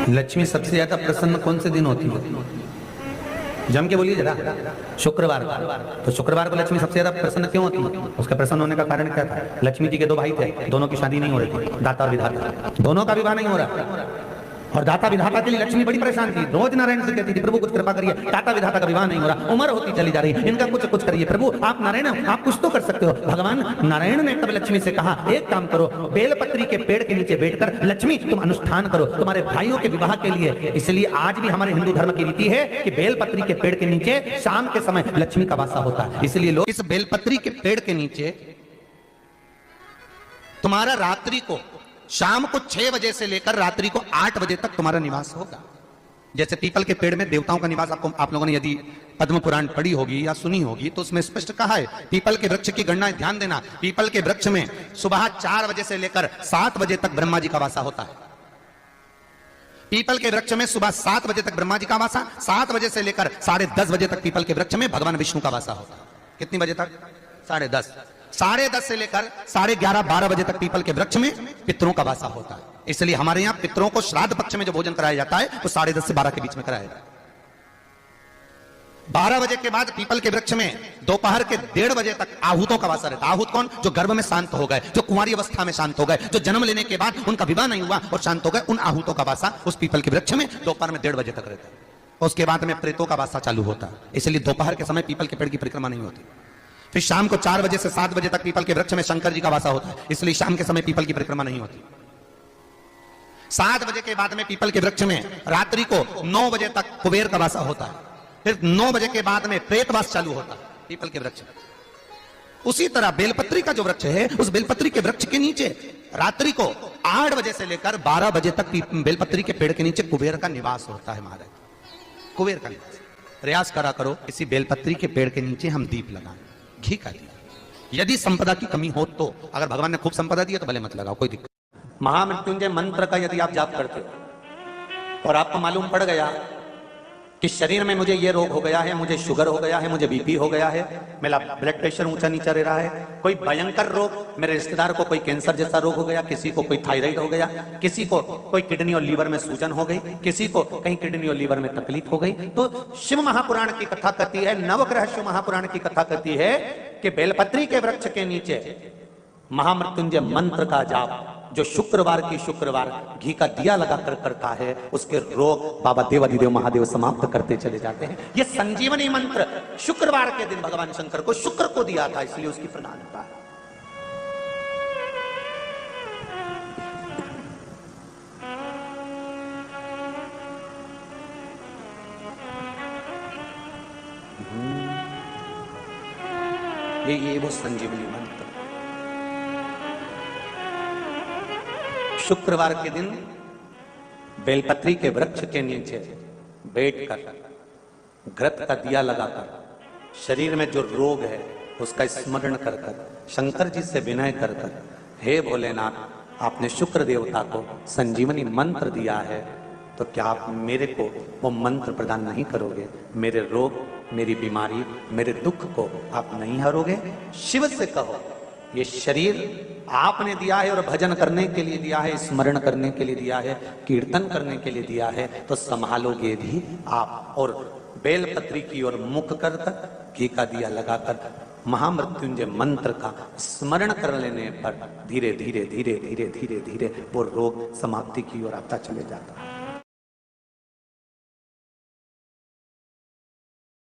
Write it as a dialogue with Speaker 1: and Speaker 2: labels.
Speaker 1: लक्ष्मी सबसे ज्यादा प्रसन्न कौन से दिन होती है? जम के बोलिए जरा। शुक्रवार। तो शुक्रवार को लक्ष्मी सबसे ज्यादा प्रसन्न क्यों होती है? उसका प्रसन्न होने का कारण क्या था? लक्ष्मी जी के दो भाई थे, दोनों की शादी नहीं हो रही थी, दाता और विधाता, दोनों का विवाह नहीं हो रहा। और दाता विधाता के लिए लक्ष्मी बड़ी परेशान थी, रोज नारायण से कहती थी, प्रभु कुछ कृपा करिए, दाता विधाता का विवाह नहीं हो रहा, उम्र होती चली जा रही है, इनका कुछ कुछ करिए प्रभु, आप नारायण आप कुछ तो कर सकते हो। भगवान नारायण ने तब लक्ष्मी से कहा, एक काम करो, बेलपत्री के पेड़ के नीचे बैठकर लक्ष्मी तुम अनुष्ठान करो तुम्हारे भाइयों के विवाह के लिए। इसलिए आज भी हमारे हिंदू धर्म की रीति है कि बेलपत्री के पेड़ के नीचे शाम के समय लक्ष्मी का वासा होता है। इसलिए लोग इस बेलपत्री के पेड़ के नीचे तुम्हारा रात्रि को शाम को 6 बजे से लेकर रात्रि को 8 बजे तक तुम्हारा निवास होगा। जैसे पीपल के पेड़ में देवताओं का निवास, आपको आप लोगों ने यदि पद्म पुराण पढ़ी होगी या सुनी होगी तो उसमें स्पष्ट कहा है, पीपल के वृक्ष की गणना, ध्यान देना, पीपल के वृक्ष में सुबह 4 बजे से लेकर 7 बजे तक ब्रह्मा जी का वासा होता है। पीपल के वृक्ष में सुबह 7 बजे तक ब्रह्मा जी का वासा, 7 बजे से लेकर 10:30 बजे तक पीपल के वृक्ष में भगवान विष्णु का वासा होता है। कितनी बजे तक? 10:30। 10:30 से लेकर 11:30-12 बजे तक पीपल के वृक्ष में पितरों का वासा होता है। इसलिए हमारे यहाँ पितरों को श्राद्ध पक्ष में जो भोजन कराया जाता है वो 10:30 से 12 के बीच में कराया जाता है। 12 बजे के बाद पीपल के वृक्ष में दोपहर के 1:30 बजे तक आहूतों का वासा रहता है। आहूत कौन? जो गर्भ में शांत हो गए, जो कुंवारी अवस्था में शांत हो गए, जो जन्म लेने के बाद उनका विवाह नहीं हुआ और शांत हो गए, उन आहूतों का वासा उस पीपल के वृक्ष में दोपहर में 1:30 बजे तक रहता है। उसके बाद में प्रेतों का वासा चालू होता है। इसलिए दोपहर के समय पीपल के पेड़ की परिक्रमा नहीं होती। फिर शाम को 4 बजे से 7 बजे तक पीपल के वृक्ष में शंकर जी का वासा होता है। इसलिए शाम के समय पीपल की परिक्रमा नहीं होती। 7 बजे के बाद में पीपल के वृक्ष में रात्रि को 9 बजे तक कुबेर का वासा होता है। फिर 9 बजे के बाद में प्रेतवास चालू होता है पीपल के वृक्ष में। उसी तरह बेलपत्री का जो वृक्ष है, उस बेलपत्री के वृक्ष के नीचे रात्रि को 8 बजे से लेकर 12 बजे तक बेलपत्री के पेड़ के नीचे कुबेर का निवास होता है। महाराज कुबेर का निवास। प्रयास करा करो इसी बेलपत्री के पेड़ के नीचे हम दीप लगाएं, घी का दिया। यदि संपदा की कमी हो तो, अगर भगवान ने खूब संपदा दी है तो भले मत लगाओ, कोई दिक्कत। महामृत्युंजय मंत्र का यदि आप जाप करते हो और आपको मालूम पड़ गया कि शरीर में मुझे ये रोग हो गया है, मुझे शुगर हो गया है, मुझे बीपी हो गया है, मेरा ब्लड प्रेशर ऊंचा नीचा रह रहा है, कोई भयंकर रोग, मेरे रिश्तेदार को कोई कैंसर जैसा रोग हो गया, किसी को कोई थायराइड हो गया, किसी को कोई किडनी और लीवर में सूजन हो गई, किसी को कहीं किडनी और लीवर में तकलीफ हो गई, तो शिव महापुराण की कथा कहती है, नवग्रह शिव महापुराण की कथा कहती है कि बेलपत्री के वृक्ष के नीचे महामृत्युंजय मंत्र का जाप जो शुक्रवार की शुक्रवार घी का दिया लगाकर करता है, उसके रोग बाबा देवाधिदेव महादेव समाप्त करते चले जाते हैं। यह संजीवनी मंत्र शुक्रवार के दिन भगवान शंकर को शुक्र को दिया था, इसलिए उसकी प्रधानता है। ये वो संजीवनी मंत्र शुक्रवार के दिन बेलपत्री के वृक्ष के नीचे बैठकर घृत का दिया लगाकर शरीर में जो रोग है उसका स्मरण कर कर शंकर जी से विनय कर कर, हे भोलेनाथ, आपने शुक्र देवता को संजीवनी मंत्र दिया है, तो क्या आप मेरे को वो मंत्र प्रदान नहीं करोगे? मेरे रोग, मेरी बीमारी, मेरे दुख को आप नहीं हरोगे? शिव से कहो, ये शरीर आपने दिया है और भजन करने के लिए दिया है, स्मरण करने के लिए दिया है, कीर्तन करने के लिए दिया है, तो संभालोगे भी आप। और बेलपत्री की ओर मुख कर कर घी का दिया लगाकर महामृत्युंजय मंत्र का स्मरण कर लेने पर धीरे धीरे धीरे धीरे धीरे धीरे वो रोग समाप्ति की ओर आता चले जाता है।